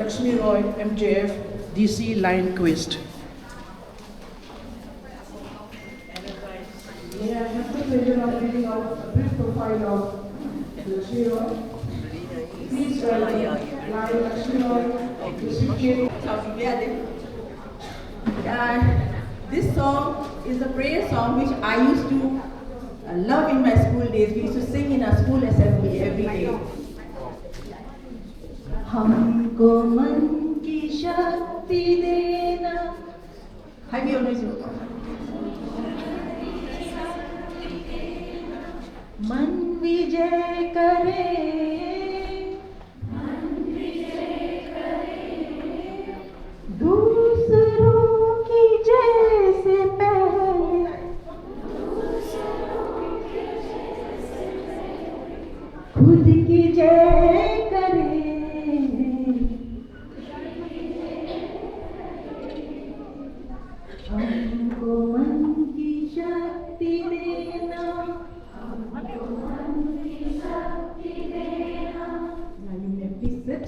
Lakshmi Roy, MJF, DC Lionquist. May I have the pleasure of reading out a brief profile of Lakshmi Roy? Please welcome Lakshmi Roy, recipient. This song is a prayer song which I used to love in my school days. We used to sing in our school assembly every day. हमको मन की शक्ति देना. Have you always मन विजय करे, दूसरों की जैसे पहले, खुद की जय करे. हमको मन की शक्ति देना, हमको मन की शक्ति देना. Now you may please sit.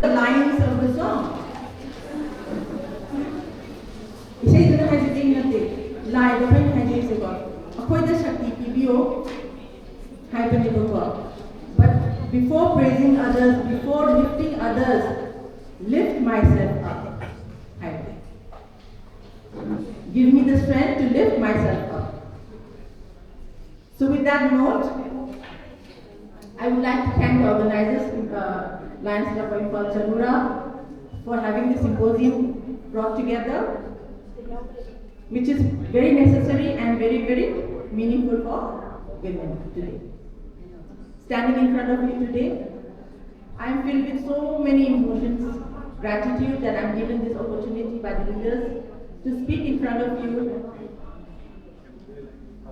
The lines of the song. इसे इतना hesitating नते. Line the friend has said God. अकोई द शक्ति की भी हो. Hypernical God. But before praising others, before lifting others, lift myself up. I pray. Give me the strength to lift myself up. So with that note, I would like to thank the organizers, Lions Club of Impal Chanura, for having the symposium brought together, which is very necessary and very, very meaningful for women today. Standing in front of you today, I am filled with so many emotions, gratitude that I am given this opportunity by the leaders to speak in front of you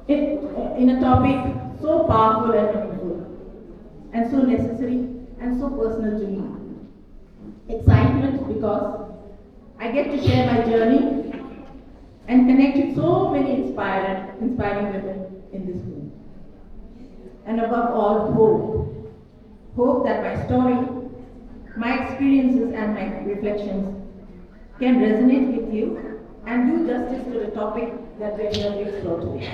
in a topic so powerful and meaningful, and so necessary and so personal to me. Excitement because I get to share my journey and connect with so many inspiring women in this room. And above all, hope. Hope that my story, my experiences and my reflections can resonate with you and do justice to the topic that we are here to explore today.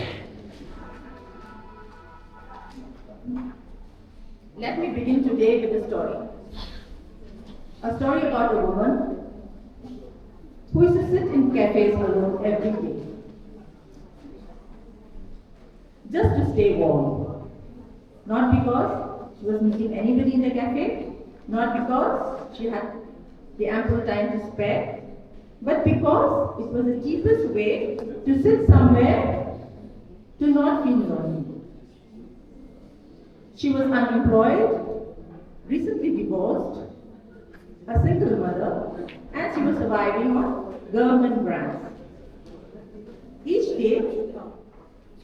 Let me begin today with a story. A story about a woman who used to sit in cafes alone every day, just to stay warm. Not because she was meeting anybody in the cafe, not because she had the ample time to spare, but because it was the cheapest way to sit somewhere to not feel lonely. She was unemployed, recently divorced, a single mother, and she was surviving on government grants. Each day,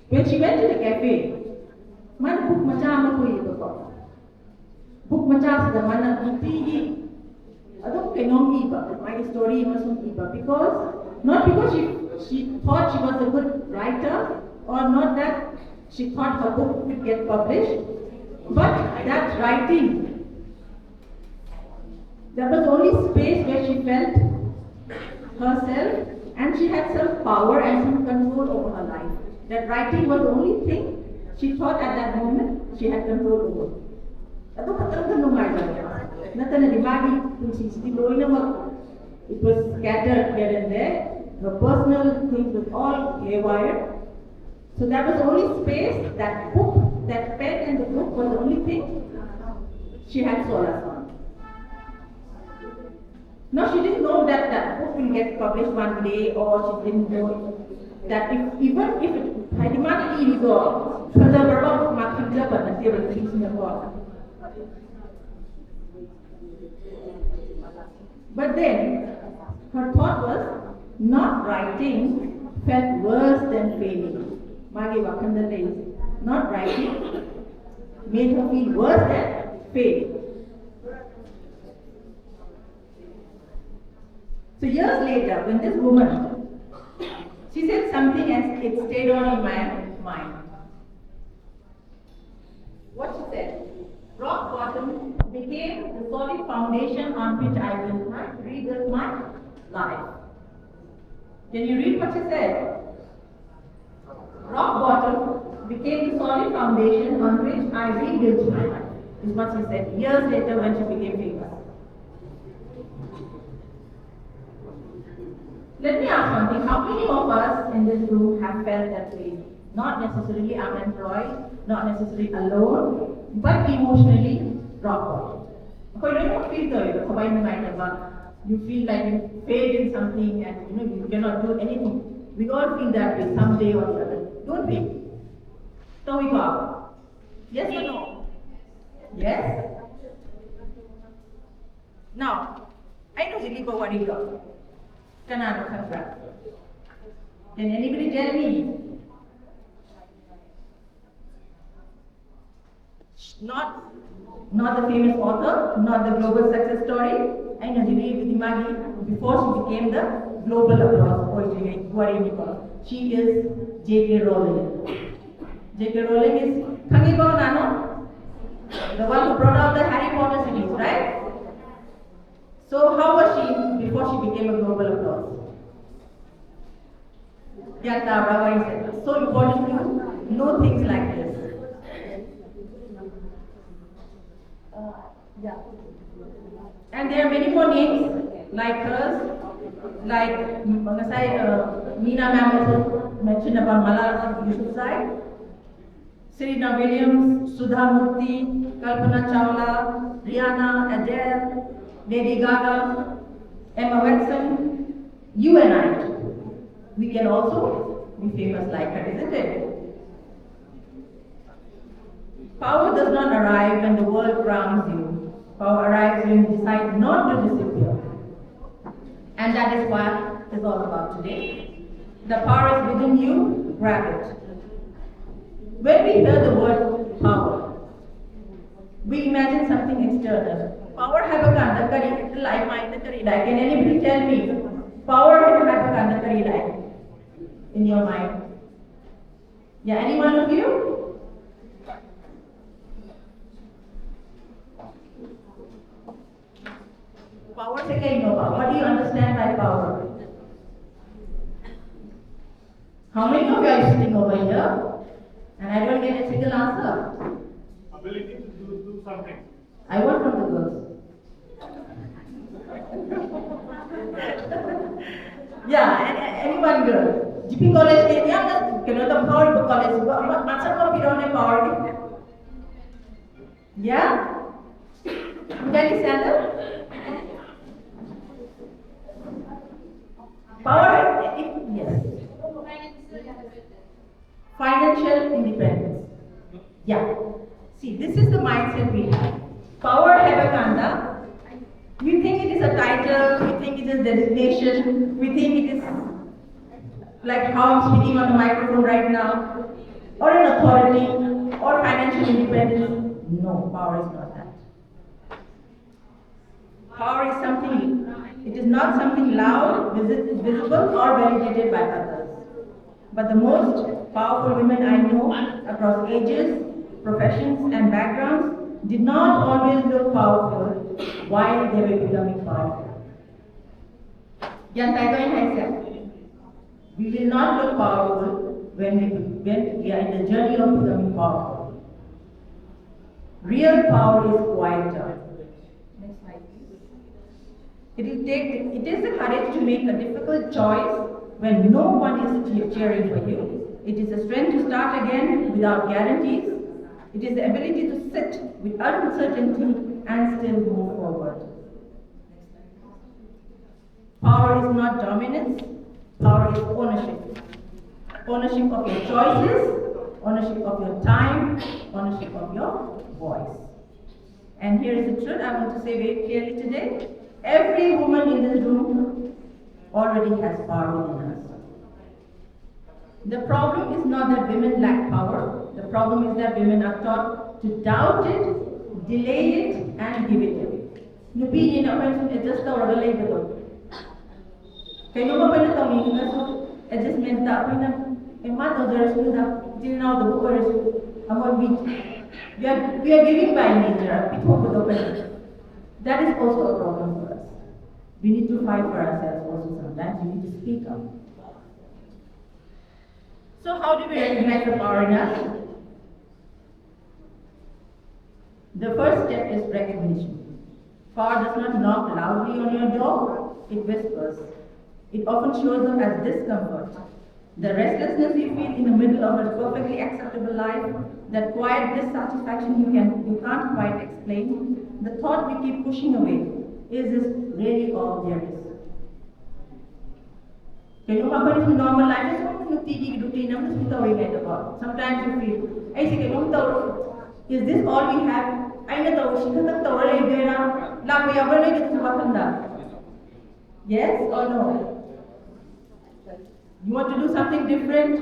when she went to the cafe, mana book macam apa itu kok? Book macam sudah mana tinggi, atau kenom iba. My story masuk iba not because she thought she was a good writer, or not that she thought her book would get published, but that writing, that was the only space where she felt herself, and she had some power and some control over her life. That writing was the only thing she thought at that moment she had control over. Ato katang nung nata na dimagi kung sisitiloy na it was scattered here and there. Her personal things was all haywire. So that was the only space, that book, that pen and the book was the only thing she had solace on. Now she didn't know that that book will get published one day, or she didn't know that even if it had money in go, because the book might be up and they were releasing a book. But then her thought was, not writing felt worse than failing. Not writing made her feel worse than failing. So years later, when this woman, she said something and it stayed on in my mind. said, rock bottom became the solid foundation on which I will rebuild my life. Can you read what she said? Rock bottom became the solid foundation on which I rebuilt my life, is what she said years later when she became famous. Let me ask one thing. How many of us in this room have felt that way? Not necessarily unemployed, not necessarily alone, but emotionally rock bottom. Because you don't feel you feel like you failed in something and you cannot do anything. We all feel that way someday or the other. Don't we? So we go out. Yes or no? Yes? Now, I know Jilipa what you got. Can anybody tell me? Not the famous author, not the global success story. I know Jilipa before she became the global applause. She is J.K. Rowling. J.K. Rowling is the one who brought out the Harry Potter series, right? So how was she before she became a global applause? It's so important to know things like this. And there are many more names like hers, like Meena ma'am mentioned about Malala Yousafzai, Serena Williams, Sudha Murthy, Kalpana Chawla, Rihanna, Adele, Lady Gaga, Emma Watson, you and I. We can also be famous like her, isn't it? Power does not arrive when the world crowns you. Power arrives when you decide not to disappear. And that is what it's all about today. The power is within you, grab it. When we hear the word power, we imagine something external. Power have a kandakari, life mind kari like. Can anybody tell me? Power have a kandakari like in your mind? Yeah, any one of you? Power se kya hoga? What do you understand by power? How many of you are sitting over here? And I don't get a single answer. Ability to do something. I want from the girls. Yeah, anyone girl. GP college ke diya kena to power ko college ko. Answer ko pirone power. Yeah? Can you stand up? Power, yes. Financial independence. Yeah. See, this is the mindset we have. Power Hebakanda. We think it is a title, we think it is designation, we think it is like how I'm speaking on the microphone right now, or an authority, or financial independence. No, power is not that. Power is something, it is not something loud, visible, or validated by others. But the most powerful women I know across ages, professions, and backgrounds did not always look powerful while they were becoming powerful. We will not look powerful when we are in the journey of becoming powerful. Real power is quieter. Next slide, please. It is the courage to make a difficult choice when no one is cheering for you. It is the strength to start again without guarantees. It is the ability to sit with uncertainty and still move forward. Power is not dominance, power is ownership. Ownership of your choices, ownership of your time, ownership of your voice. And here is the truth I want to say very clearly today. Every woman in this room already has power within us. The problem is not that women lack power. The problem is that women are taught to doubt it, delay it, and give it away. Nupi ni nak pun adjust tau orang lain betul. Kaya mo pa na tau ni ngaso adjustment tak pun na emat tau dari sudah dah. Till now the book is amor beach. We are giving by nature. That is also a problem for us. We need to fight for ourselves also sometimes. We need to speak up. So how do we recognize the power in us? The first step is recognition. Power does not knock loudly on your door, it whispers. It often shows up as discomfort. The restlessness you feel in the middle of a perfectly acceptable life, that quiet dissatisfaction you can't quite explain, the thought we keep pushing away, is this really all there is? Can you remember in normal life, sometimes you feel, is this all we have? Yes or no? You want to do something different?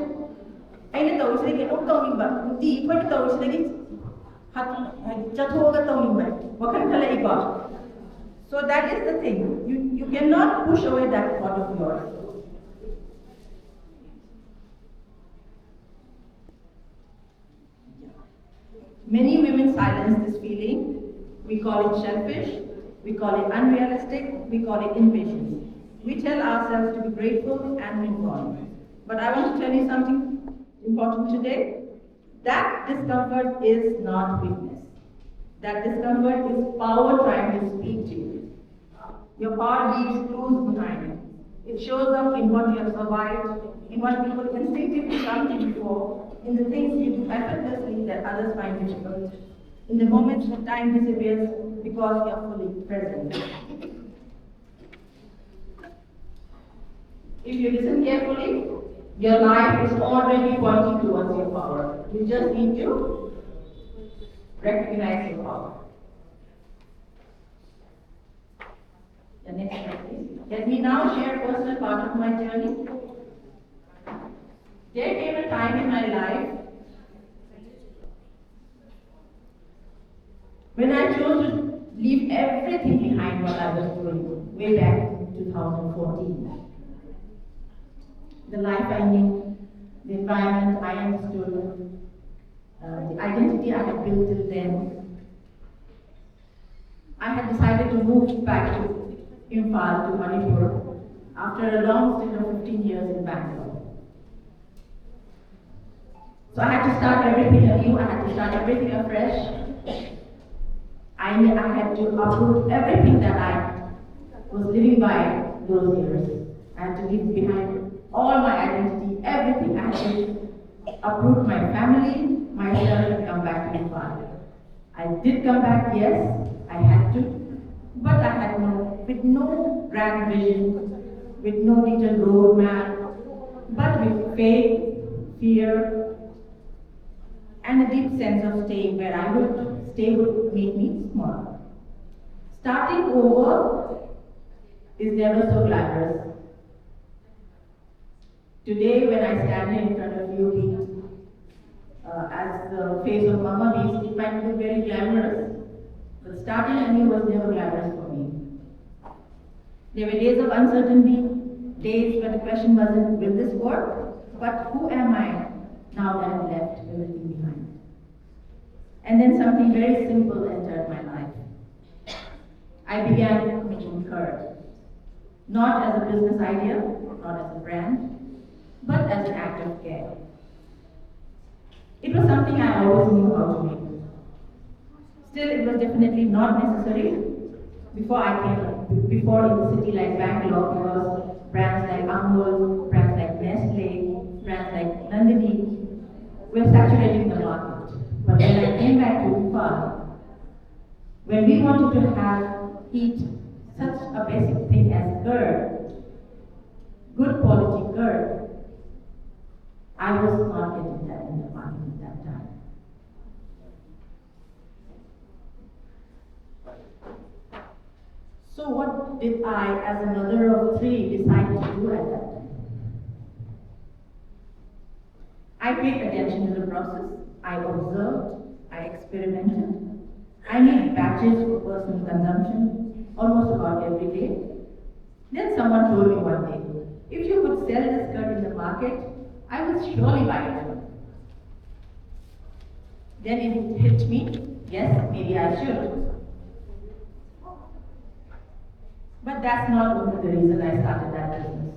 So that is the thing. You cannot push away that thought of yours. Many women silence this feeling. We call it selfish, we call it unrealistic, we call it impatience. We tell ourselves to be grateful and move on. But I want to tell you something important today. That discomfort is not weakness. That discomfort is power trying to speak to you. Your power leaves clues behind. It shows up in what you have survived, in what people instinctively come to you for, in the things you do effortlessly that others find difficult, in the moments when time disappears because you are fully present. If you listen carefully, your life is already pointing towards your power. You just need to recognize your power. The next slide, please. Let me now share a personal part of my journey. There came a time in my life when I chose to leave everything behind what I was doing way back in 2014. The life I knew, the environment I understood, the identity I had built till then. I had decided to move back to Imphal, to Manipur, after a long stint of 15 years in Bangalore. So I had to start everything anew, I had to start everything afresh. I had to uproot everything that I was living by those years. I had to leave behind all my identity, everything. I had to uproot my family, myself, and come back to Imphal. I did come back, yes, I had to, but I had with no grand vision, with no detailed roadmap, but with faith, fear, and a deep sense of staying where I would stay would make me small. Starting over is never so glamorous. Today, when I stand here in front of you, as the face of Mama Beast, it might look very glamorous, but starting anew was never glamorous for me. There were days of uncertainty, days when the question wasn't, will this work? But who am I now that I've left everything behind? And then something very simple entered my life. I began making curd. Not as a business idea, not as a brand, but as an act of care. It was something I always knew how to make. Still, it was definitely not necessary. Before in the city like Bangalore, because brands like Amul, brands like Nestle, brands like Nandini were saturating the market. But when I came back to Imphal, when we wanted to eat such a basic thing as curd, good quality curd, I was not getting that in the market at that time. So what did I, as a mother of three, decide to do at that time? I paid attention to the process, I observed, I experimented, I made batches for personal consumption almost about every day. Then someone told me one day, if you could sell this curd in the market, I will surely buy it. Then it hit me, yes, maybe I should. But that's not only the reason I started that business.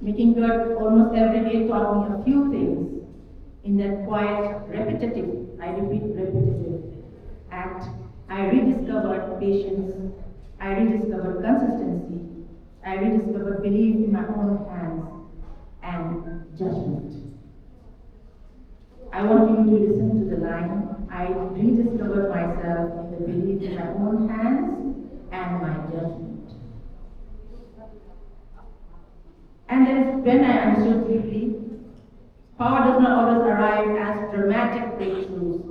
Making good almost every day taught me a few things in that quiet, repetitive, I repeat, repetitive act. I rediscovered patience, I rediscovered consistency, I rediscovered belief in my own hands and judgment. I want you to listen to the line. I rediscovered myself in the belief in my own hands and my judgment. And that is when I understood deeply, power does not always arrive as dramatic breakthroughs.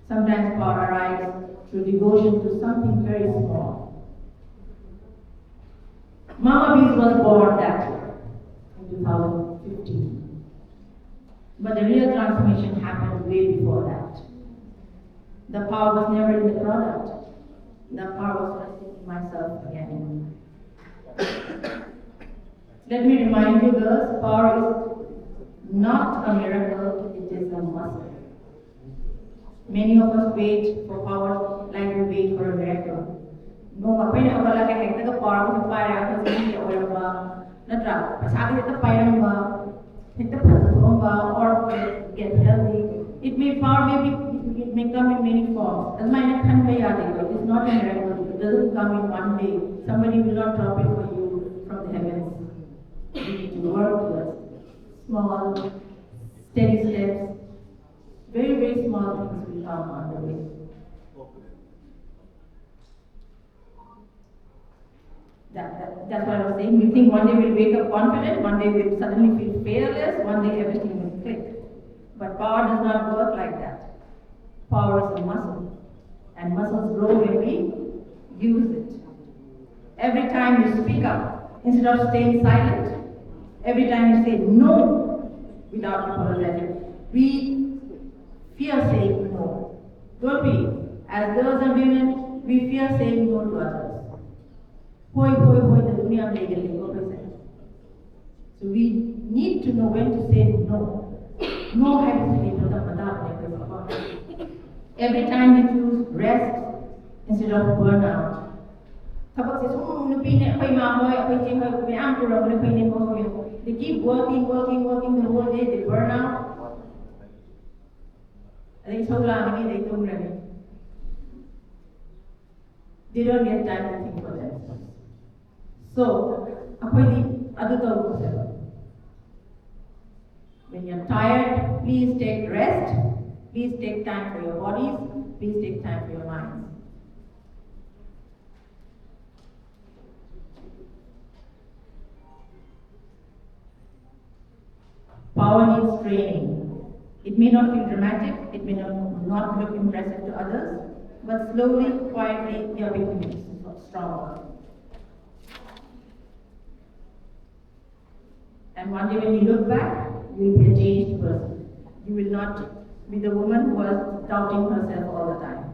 Sometimes power arrives through devotion to something very small. Mama Bees was born that year, in 2015. But the real transformation happened way before that. The power was never in the product. The power was resting in myself again. Let me remind you girls, power is not a miracle, it is a muscle. Many of us wait for power like we wait for a miracle. No, ako'y nakawala kay hekta ka power ko sa pare ako sa hindi oil ba? Natra, pasakit ito pairam ba? Hekta pasatong ba? Or get healthy. It may come in many forms. As my it is not a miracle. It doesn't come in one day. Somebody will not drop it for you from the heavens. You need to work towards small, steady steps. Very, very small things will come on the way. That's what I was saying. You think one day we'll wake up confident, one day we'll suddenly feel fearless, one day everything will click. But power does not work like that. Power is a muscle. And muscles grow when we use it. Every time you speak up, instead of staying silent, every time you say no without apologizing, we fear saying no. Don't we? As girls and women, we fear saying no to others. So we need to know when to say no. No every time you choose rest instead of burnout. They keep working the whole day, they burn out. They don't get time to think for themselves. So, when you're tired, please take rest. Please take time for your bodies. Please take time for your minds. Power needs training. It may not feel dramatic, it may not look impressive to others, but slowly, quietly, you're becoming stronger. And one day when you look back, you will be a changed person. You will not be the woman who was doubting herself all the time.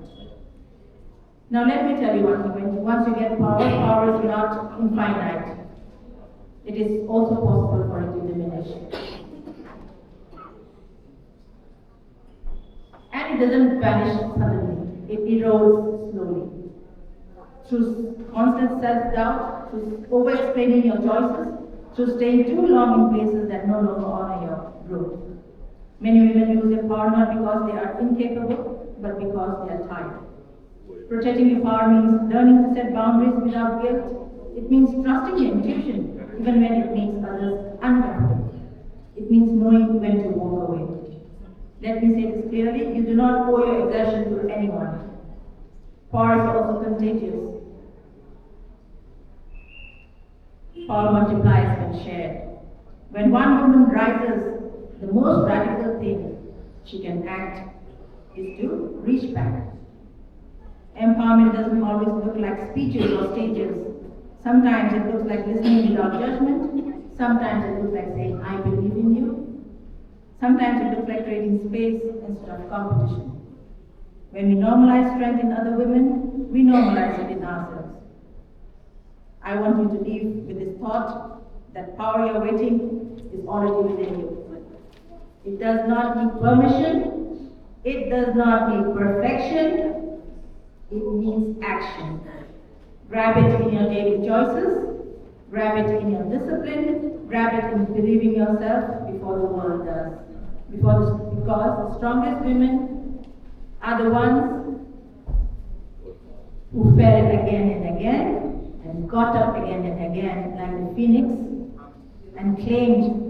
Now let me tell you one thing. Once you get power, power is not infinite. It is also possible for it to diminish. And it doesn't vanish suddenly. It erodes slowly. Through constant self-doubt, through over-explaining your choices, through staying too long in places that no longer honor your growth. Many women lose their power not because they are incapable, but because they are tired. Protecting your power means learning to set boundaries without guilt. It means trusting your intuition, even when it makes others uncomfortable. It means knowing when to walk away. Let me say this clearly, you do not owe your exertion to anyone. Power is also contagious. Power multiplies when shared. When one woman rises, the most radical thing she can act is to reach back. Empowerment doesn't always look like speeches or stages. Sometimes it looks like listening without judgment. Sometimes it looks like saying, I believe in you. Sometimes it looks like creating space instead of competition. When we normalize strength in other women, we normalize it in ourselves. I want you to leave with this thought that power you're waiting is already within you. It does not need permission. It does not need perfection. It needs action. Grab it in your daily choices. Grab it in your discipline. Grab it in believing yourself before the world does. Because the strongest women are the ones who fell again and again and got up again and again like the phoenix and claimed